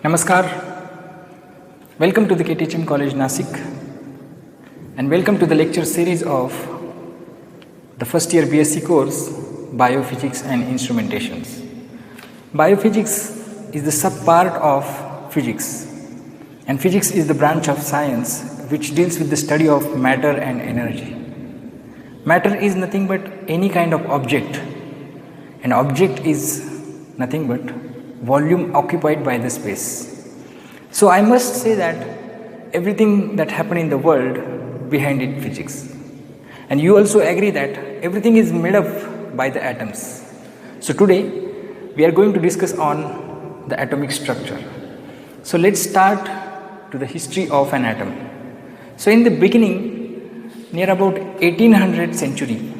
Namaskar. Welcome to the KTHM College Nasik and welcome to the lecture series of the first year BSc course Biophysics and Instrumentations. Biophysics is the sub-part of physics, and physics is the branch of science which deals with the study of matter and energy. Matter is nothing but any kind of object. An object is nothing but volume occupied by the space. So I must say that everything that happened in the world, behind it physics. And you also agree that everything is made up by the atoms. So today we are going to discuss on the atomic structure. So let's start to the history of an atom. So in the beginning, near about 1800th century,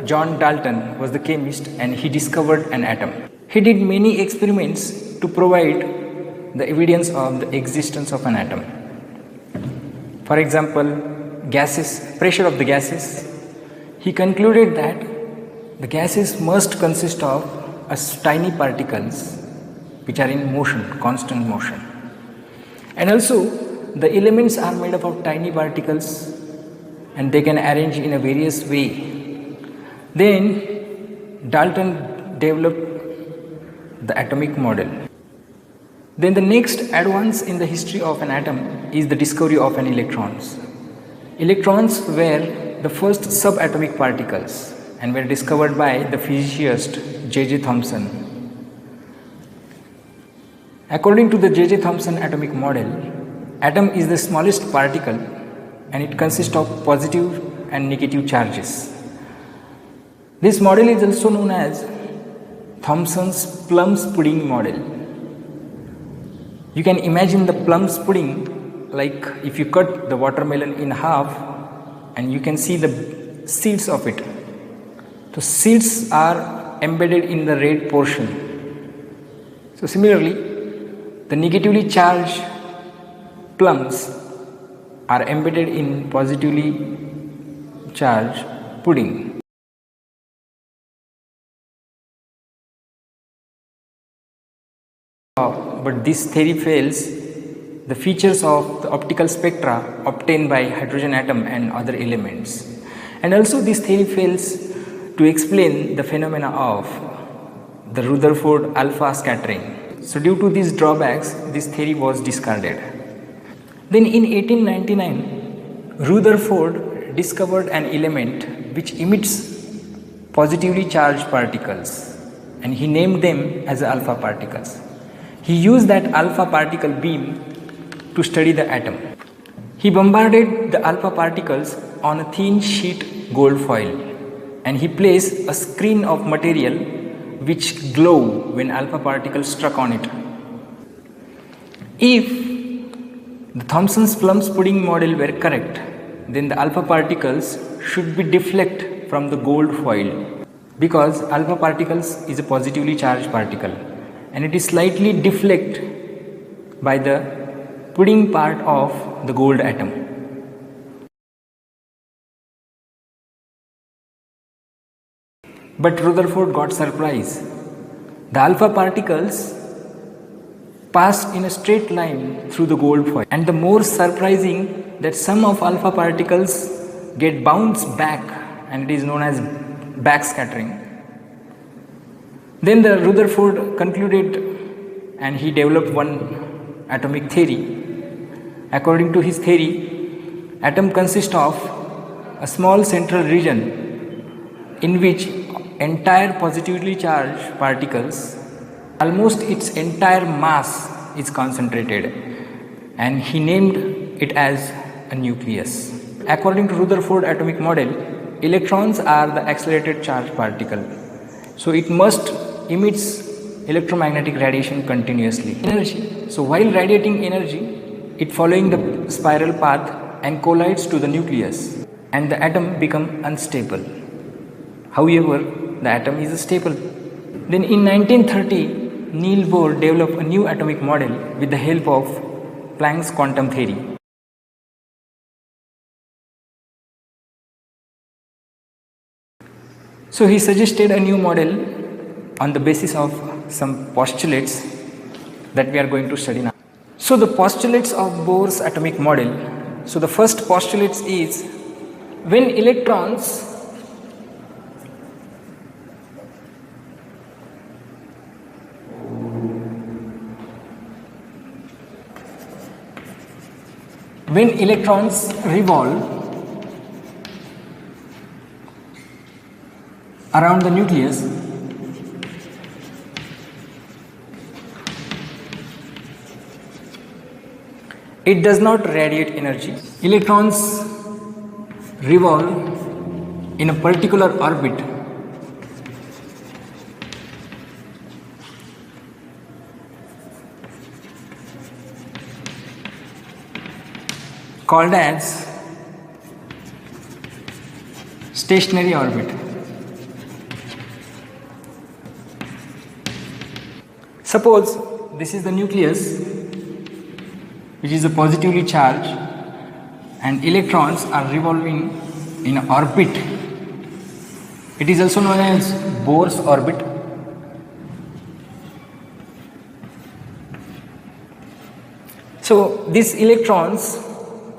John Dalton was the chemist, and he discovered an atom. He did many experiments to provide the evidence of the existence of an atom. For example, pressure of the gases. He concluded that the gases must consist of tiny particles which are in motion, constant motion. And also the elements are made up of tiny particles and they can arrange in a various way. Then Dalton developed the atomic model. Then the next advance in the history of an atom is the discovery of an electrons. Electrons were the first subatomic particles and were discovered by the physicist J.J. Thomson. According to the J.J. Thomson atomic model, atom is the smallest particle and it consists of positive and negative charges. This model is also known as Thomson's plum's pudding model. You can imagine the plum's pudding like if you cut the watermelon in half and you can see the seeds of it. The seeds are embedded in the red portion. So similarly, the negatively charged plums are embedded in positively charged pudding. But this theory fails. The features of the optical spectra obtained by hydrogen atom and other elements. And also this theory fails to explain the phenomena of the Rutherford alpha scattering. So due to these drawbacks, this theory was discarded. Then in 1899, Rutherford discovered an element which emits positively charged particles, and he named them as alpha particles. He used that alpha particle beam to study the atom. He bombarded the alpha particles on a thin sheet gold foil, and he placed a screen of material which glowed when alpha particles struck on it. If the Thomson's plum's pudding model were correct, then the alpha particles should be deflect from the gold foil, because alpha particles is a positively charged particle and it is slightly deflect by the pudding part of the gold atom. But Rutherford got surprised. The alpha particles passed in a straight line through the gold foil, and the more surprising that some of alpha particles get bounced back, and it is known as backscattering. Then the Rutherford concluded and he developed one atomic theory. According to his theory, atom consists of a small central region in which entire positively charged particles, almost its entire mass is concentrated, and he named it as a nucleus. According to Rutherford atomic model, electrons are the accelerated charged particle, so it must emits electromagnetic radiation continuously. Energy. So while radiating energy, it following the spiral path and collides to the nucleus, and the atom become unstable. However, the atom is stable. Then in 1930, Niels Bohr developed a new atomic model with the help of Planck's quantum theory. So he suggested a new model on the basis of some postulates that we are going to study now. So the postulates of Bohr's atomic model. So the first postulate is when electrons revolve around the nucleus, it does not radiate energy. Electrons revolve in a particular orbit called as stationary orbit. Suppose this is the nucleus, which is a positively charged, and electrons are revolving in an orbit. It is also known as Bohr's orbit. So these electrons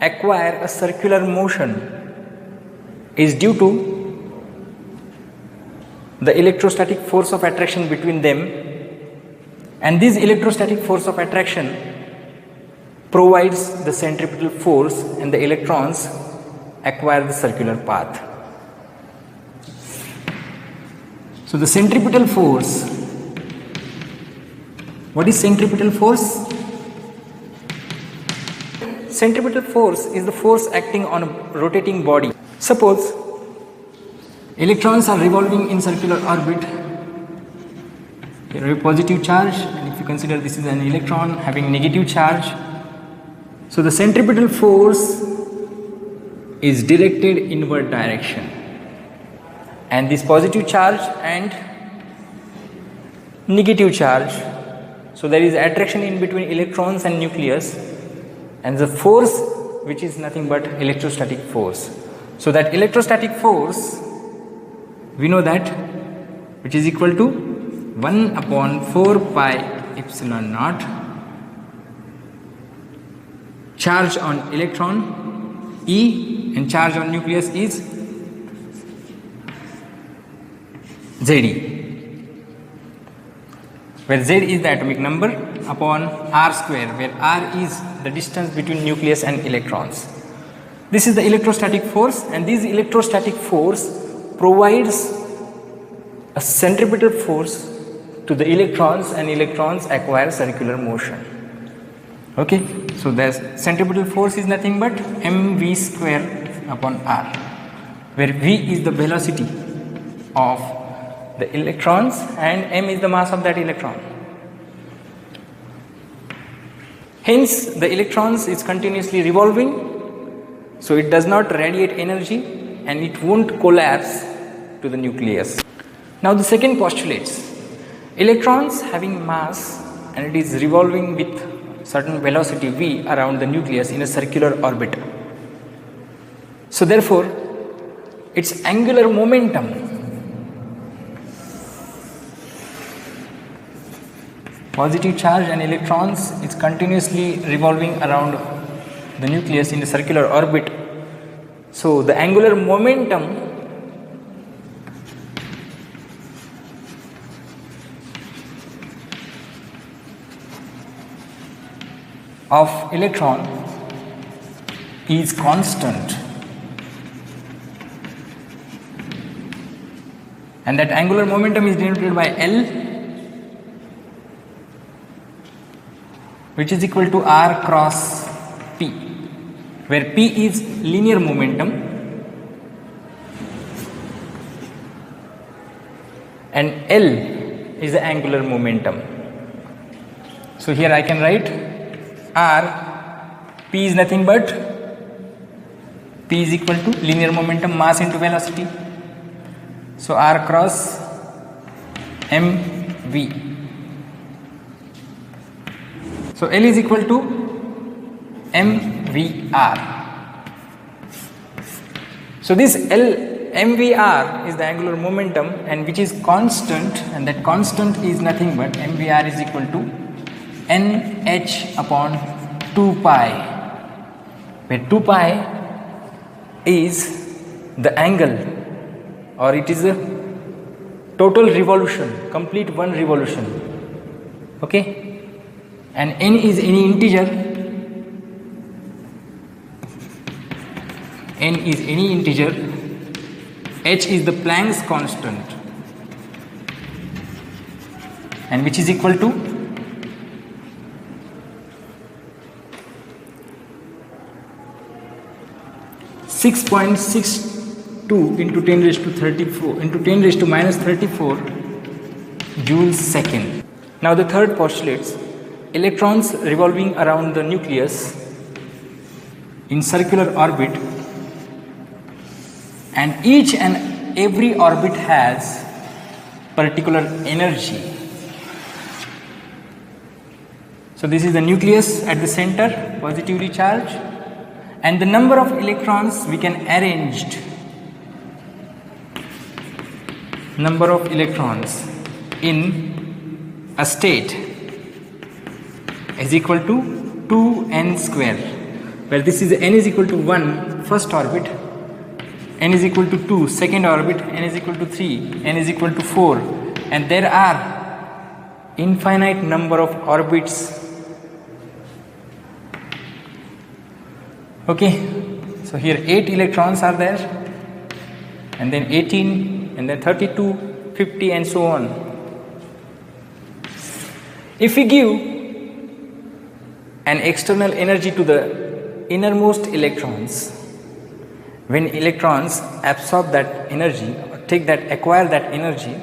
acquire a circular motion is due to the electrostatic force of attraction between them, and this electrostatic force of attraction provides the centripetal force, and the electrons acquire the circular path. So the centripetal force, what is centripetal force? Centripetal force is the force acting on a rotating body. Suppose electrons are revolving in circular orbit. Here we have positive charge, and if you consider this is an electron having negative charge, so the centripetal force is directed inward direction, and this positive charge and negative charge, so there is attraction in between electrons and nucleus, and the force, which is nothing but electrostatic force. So that electrostatic force, we know that, which is equal to 1 upon 4 pi epsilon naught charge on electron E, and charge on nucleus is Ze, where Z is the atomic number, upon R square, where R is the distance between nucleus and electrons. This is the electrostatic force, and this electrostatic force provides a centripetal force to the electrons, and electrons acquire circular motion. Okay, so the centripetal force is nothing but mv square upon R, where v is the velocity of the electrons and m is the mass of that electron. Hence the electrons is continuously revolving, so it does not radiate energy and it won't collapse to the nucleus. Now the second postulates, electrons having mass and it is revolving with certain velocity v around the nucleus in a circular orbit. So therefore its angular momentum, positive charge and electrons is continuously revolving around the nucleus in a circular orbit. So the angular momentum of electron is constant, and that angular momentum is denoted by L, which is equal to R cross P, where P is linear momentum and L is the angular momentum. So here I can write R, P is nothing but P is equal to linear momentum, mass into velocity. So R cross mv. So L is equal to mvr. So this mvr is the angular momentum, and which is constant, and that constant is nothing but mvr is equal to nh upon 2 pi, where 2 pi is the angle, or it is a total revolution, complete one revolution. Okay, and n is any integer, n is any integer, h is the Planck's constant, and which is equal to 6.62 into 10 raised to 34 into 10 raised to minus 34 joules second. Now the third postulates electrons revolving around the nucleus in circular orbit, and each and every orbit has particular energy. So this is the nucleus at the center, positively charged, and the number of electrons we can arrange, number of electrons in a state is equal to 2n square, where this is n is equal to 1 first orbit, n is equal to 2 second orbit, n is equal to 3, n is equal to 4, and there are infinite number of orbits. Okay, so here 8 electrons are there, and then 18, and then 32, 50, and so on. If we give an external energy to the innermost electrons, when electrons absorb that energy or acquire that energy,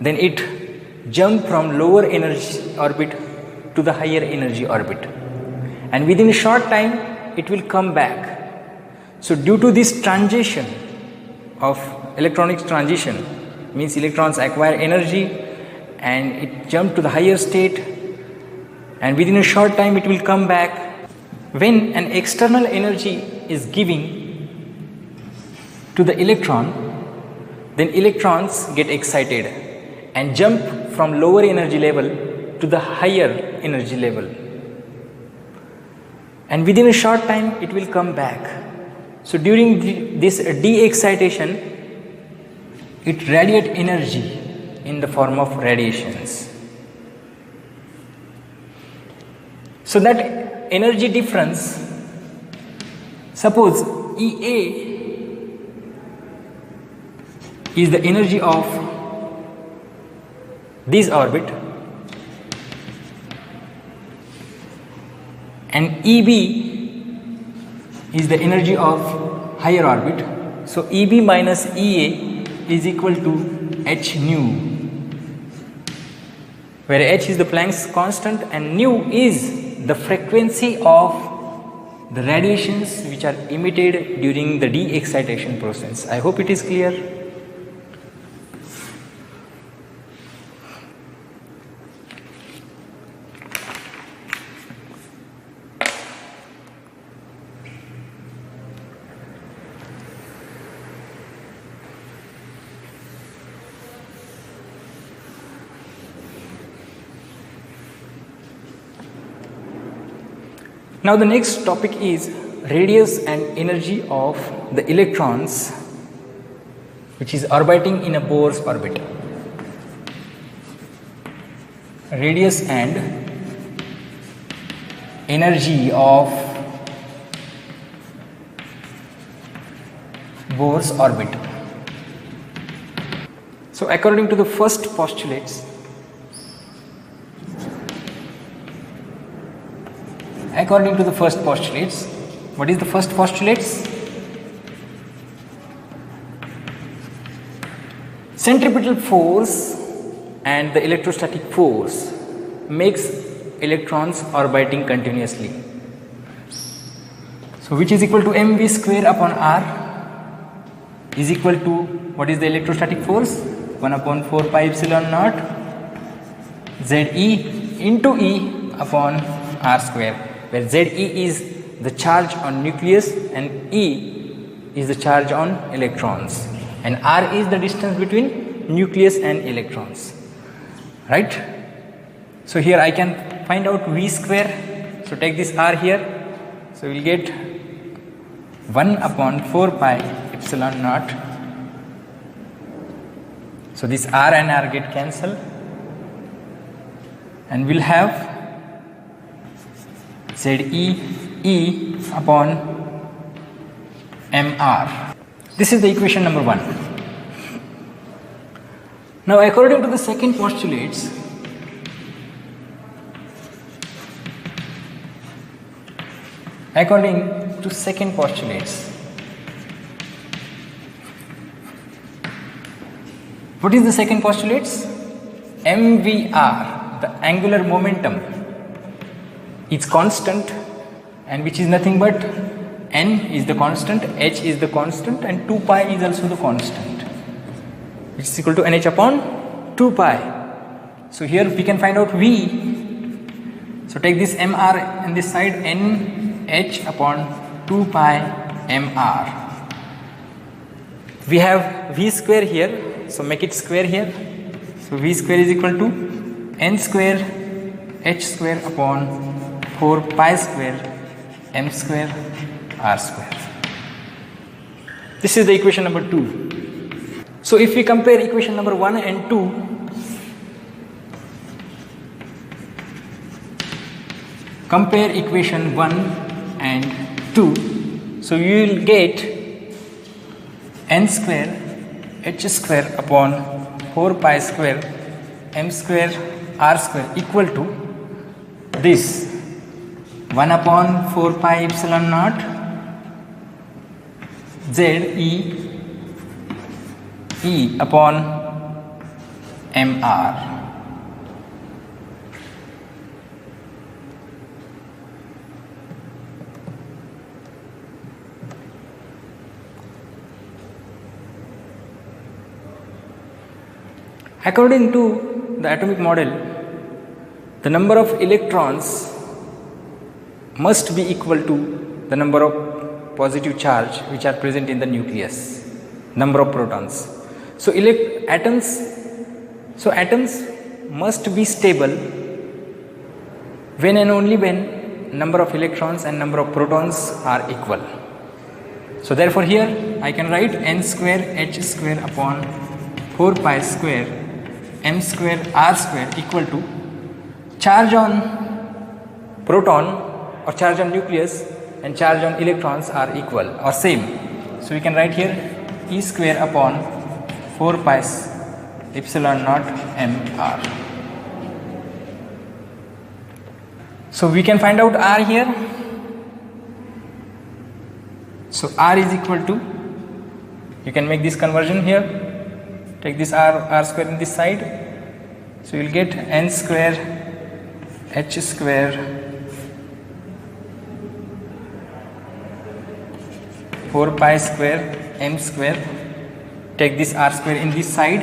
then it jump from lower energy orbit to the higher energy orbit, and within a short time it will come back. So due to this transition of electronics transition, means electrons acquire energy and it jump to the higher state, and within a short time it will come back. When an external energy is giving to the electron, then electrons get excited and jump from lower energy level to the higher energy level, and within a short time it will come back. So during this de-excitation, it radiates energy in the form of radiations. So that energy difference, suppose EA is the energy of this orbit, and EB is the energy of higher orbit. So EB minus EA is equal to h nu, where h is the Planck's constant and nu is the frequency of the radiations which are emitted during the de-excitation process. I hope it is clear. Now the next topic is radius and energy of the electrons which is orbiting in a Bohr's orbit. Radius and energy of Bohr's orbit. So according to the first postulates, what is the first postulates? Centripetal force and the electrostatic force makes electrons orbiting continuously. So which is equal to mv square upon r is equal to, what is the electrostatic force? 1 upon 4 pi epsilon naught Ze into E upon r square, where Ze is the charge on nucleus and E is the charge on electrons. and r is the distance between nucleus and electrons, right? So here I can find out v square. So take this r here, so we'll get 1 upon 4 pi epsilon naught. So this r and r get cancelled, and we'll have Z E upon mr. This is the equation number 1. Now according to the second postulates, what is the second postulates? MVR, the angular momentum, is constant, and which is nothing but n is the constant, h is the constant, and 2 pi is also the constant, which is equal to nh upon 2 pi. So here we can find out v. So take this mr on this side, nh upon 2 pi mr. We have v square here, so make it square here. So v square is equal to n square h square upon 4 pi square m square r square. This is the equation number 2. So if we compare equation number 1 and 2, compare equation 1 and 2, so you will get n square h square upon 4 pi square m square r square equal to this 1 upon 4 pi epsilon naught Z E upon mr. According to the atomic model, the number of electrons must be equal to the number of positive charge which are present in the nucleus, number of protons. So atoms must be stable when and only when number of electrons and number of protons are equal. So therefore here I can write n square h square upon 4 pi square m square r square equal to charge on proton or charge on nucleus and charge on electrons are equal or same. So we can write here E square upon 4 pi epsilon naught mr. So we can find out r here. So r is equal to, you can make this conversion here, take this r square in this side, so you will get n square h square 4 pi square m square, take this r square in this side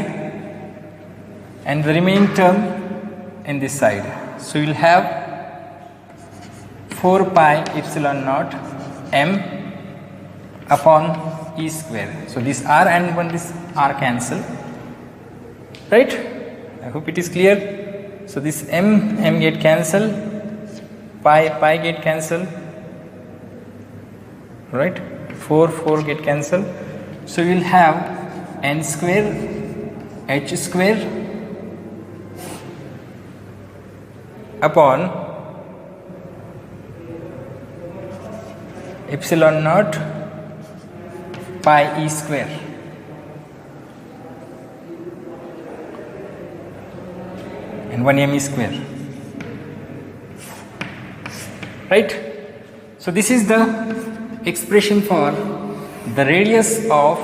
and the remaining term in this side. So you will have 4 pi epsilon naught m upon E square. So this r and this r cancel, right? I hope it is clear. So this m get cancel, pi get cancel, right? 4 get cancelled. So we will have n square h square upon epsilon naught pi e square. And 1 m e square, right? So this is the expression for the radius of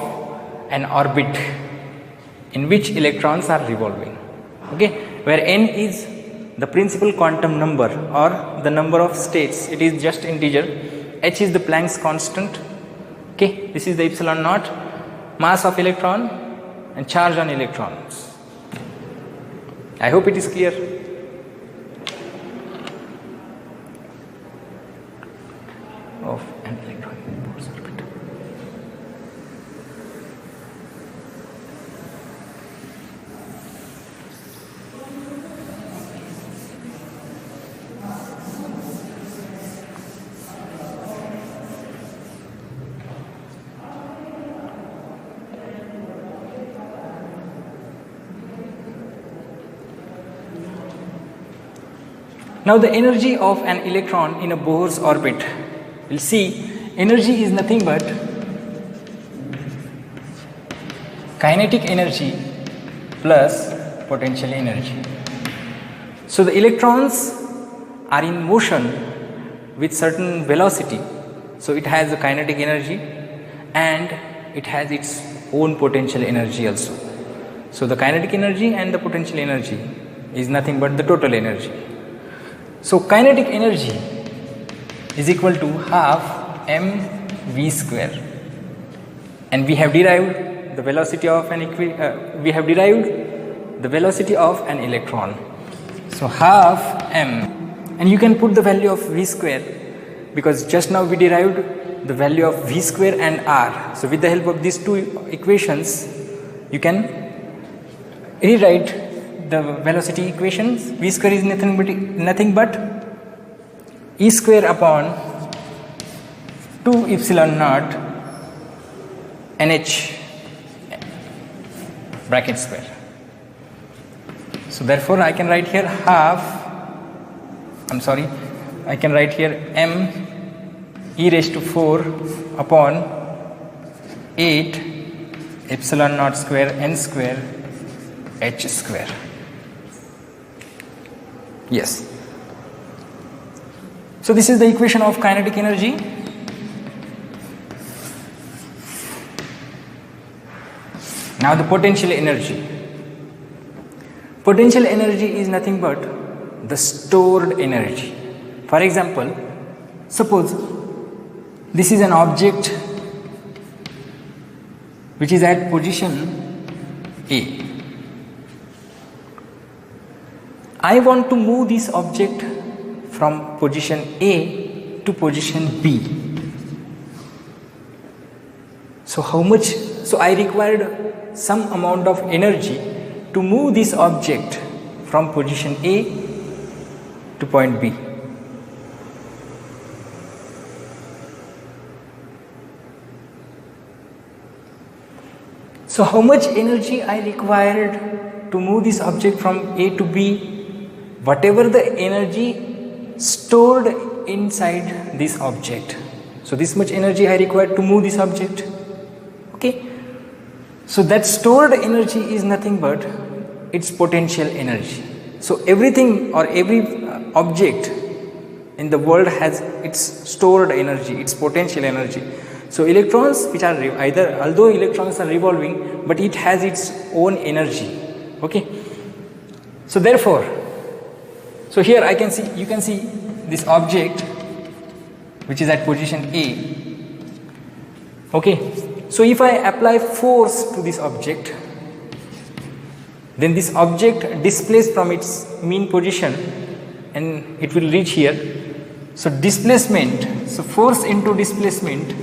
an orbit in which electrons are revolving, okay, where n is the principal quantum number or the number of states, it is just integer, h is the Planck's constant, okay, this is the epsilon naught, mass of electron and charge on electrons. I hope it is clear. Of an electron in Bohr's orbit. Now the energy of an electron in a Bohr's orbit, we'll see energy is nothing but kinetic energy plus potential energy. So the electrons are in motion with certain velocity, so it has a kinetic energy and it has its own potential energy also. So the kinetic energy and the potential energy is nothing but the total energy. So kinetic energy is equal to half mv square, and we have derived the velocity of an electron. So half m, and you can put the value of v square because just now we derived the value of v square and r. So with the help of these two equations you can rewrite the velocity equations. V square is nothing but e square upon 2 epsilon naught nh bracket square. So therefore I can write here I can write here m e raised to 4 upon 8 epsilon naught square n square h square. Yes. So this is the equation of kinetic energy. Now the potential energy. Potential energy is nothing but the stored energy. For example, suppose this is an object which is at position A. I want to move this object from position A to position B. So how much? So I required some amount of energy to move this object from position A to point B. So how much energy I required to move this object from A to B? Whatever the energy stored inside this object. So this much energy I required to move this object. Okay. So that stored energy is nothing but its potential energy. So everything or every object in the world has its stored energy, its potential energy. So electrons, which are although electrons are revolving, but it has its own energy. Okay. So therefore, so here you can see this object which is at position A. Okay. So if I apply force to this object, then this object displaces from its mean position and it will reach here. So displacement, so force into displacement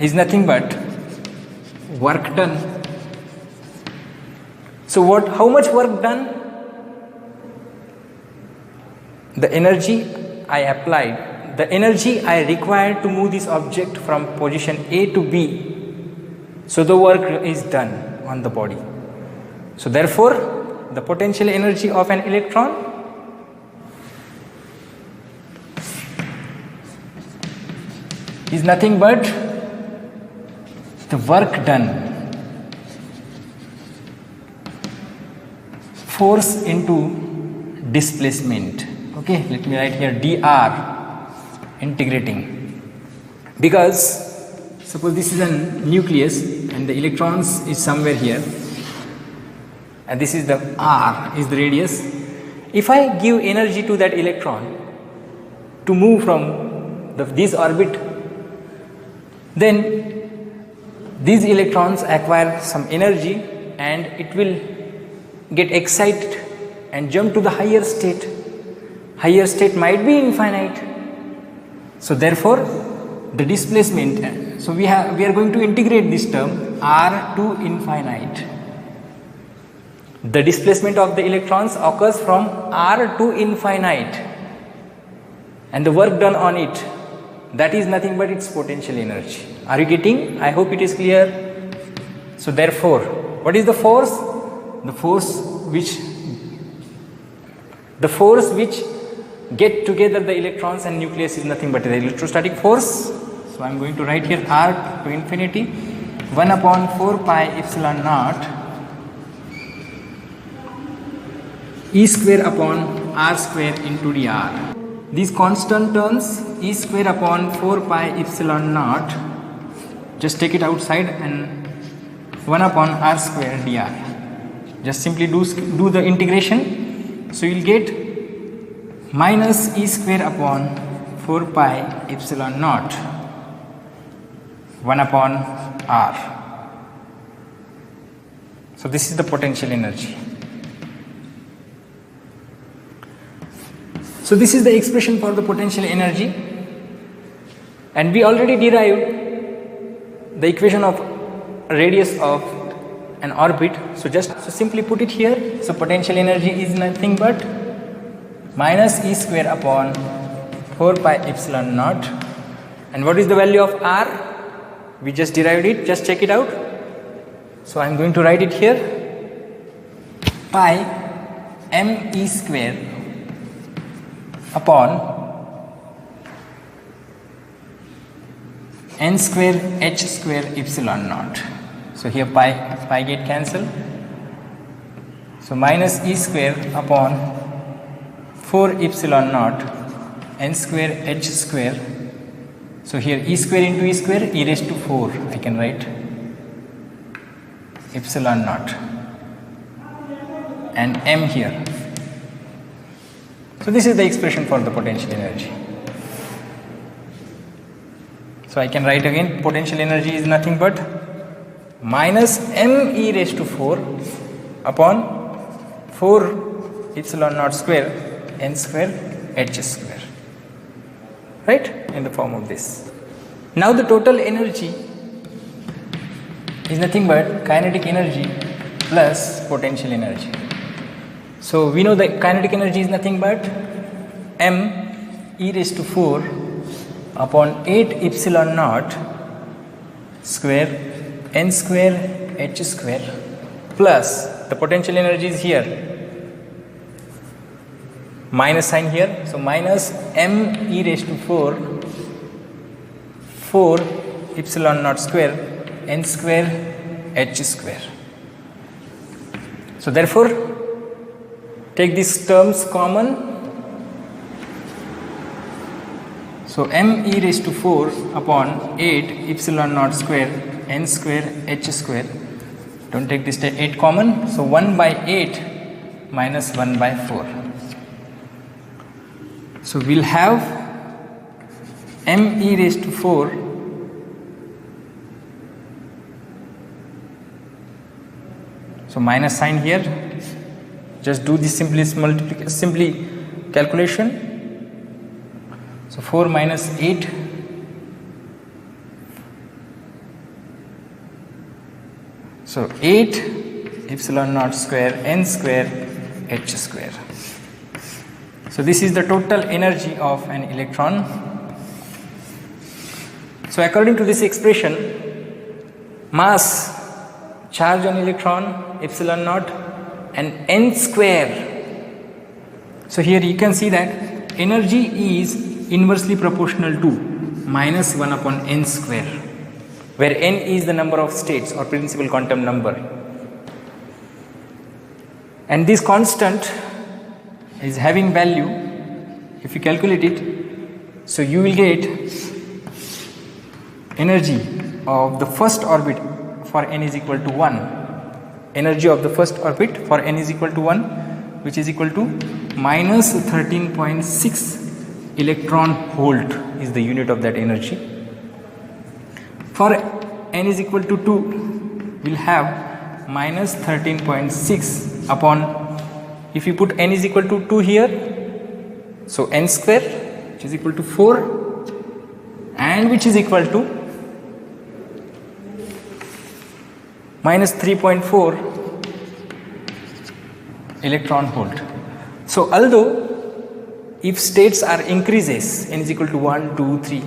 is nothing but work done. So how much work done? The energy I applied, the energy I required to move this object from position A to B. So the work is done on the body. So therefore, the potential energy of an electron is nothing but the work done, force into displacement. Okay, let me write here dr integrating, because suppose this is a nucleus and the electrons is somewhere here and this is the r is the radius. If I give energy to that electron to move from this orbit, then these electrons acquire some energy and it will get excited and jump to the higher state. Higher state might be infinite. So therefore the displacement, so we are going to integrate this term r to infinite. The displacement of the electrons occurs from r to infinite, and the work done on it, that is nothing but its potential energy. Are you getting? I hope it is clear. So therefore, what is the force? The force which get together the electrons, and nucleus is nothing but the electrostatic force. So I am going to write here R to infinity 1 upon 4 pi epsilon naught E square upon R square into dr. These constant terms E square upon 4 pi epsilon naught, just take it outside, and 1 upon R square dr. Just simply do the integration. So you will get minus E square upon 4 pi epsilon naught 1 upon R. So this is the potential energy. So this is the expression for the potential energy, and we already derived the equation of radius of an orbit. So simply put it here. So potential energy is nothing but minus E square upon 4 pi epsilon naught, and what is the value of R? We just derived it, just check it out. So I am going to write it here, pi m E square upon n square h square epsilon naught. So here pi get cancelled. So minus E square upon 4 epsilon naught n square h square. So here E square into E square, e raised to 4 I can write epsilon naught, and m here. So this is the expression for the potential energy. So I can write again, potential energy is nothing but minus m e raised to 4 upon 4 epsilon naught square n square h square, right, in the form of this. Now the total energy is nothing but kinetic energy plus potential energy. So we know that kinetic energy is nothing but m e raised to 4 upon 8 epsilon naught square n square h square plus the potential energy is here, minus sign here. So minus m e raised to 4 epsilon naught square n square h square. So therefore take these terms common. So m e raised to 4 upon 8 epsilon naught square n square h square, don't take this 8 common, so 1 by 8 minus 1 by 4. So we will have m e raised to 4 so minus sign here, just do this simply calculation. So 4 minus 8, so 8 epsilon naught square n square h square. So this is the total energy of an electron. So according to this expression, mass, charge on electron epsilon naught and n square. So here you can see that energy is inversely proportional to minus 1 upon n square, where n is the number of states or principal quantum number, and this constant is having value. If you calculate it, so you will get energy of the first orbit for n is equal to 1, energy of the first orbit for n is equal to 1, which is equal to minus 13.6 electron volt is the unit of that energy. For n is equal to 2, we will have minus 13.6 upon, if you put n is equal to 2 here, so n square, which is equal to 4, and which is equal to minus 3.4 electron volt. So although if states are increases, n is equal to 1, 2, 3,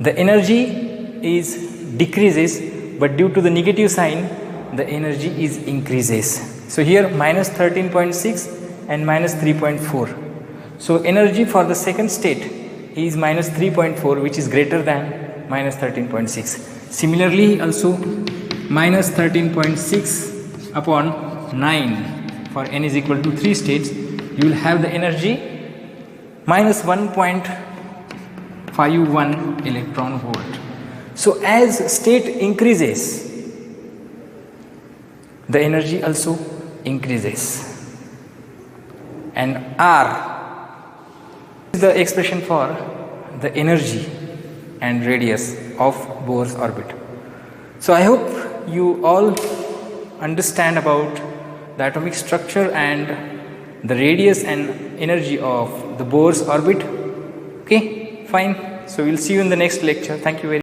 the energy is decreases, but due to the negative sign, the energy is increases. So here minus 13.6 and minus 3.4. So energy for the second state is minus 3.4, which is greater than minus 13.6. Similarly also minus 13.6 upon 9 for n is equal to 3 states, you will have the energy minus 1.51 electron volt. So as state increases, the energy also increases, and R is the expression for the energy and radius of Bohr's orbit. So I hope you all understand about the atomic structure and the radius and energy of the Bohr's orbit. Okay, fine. So we'll see you in the next lecture. Thank you very much.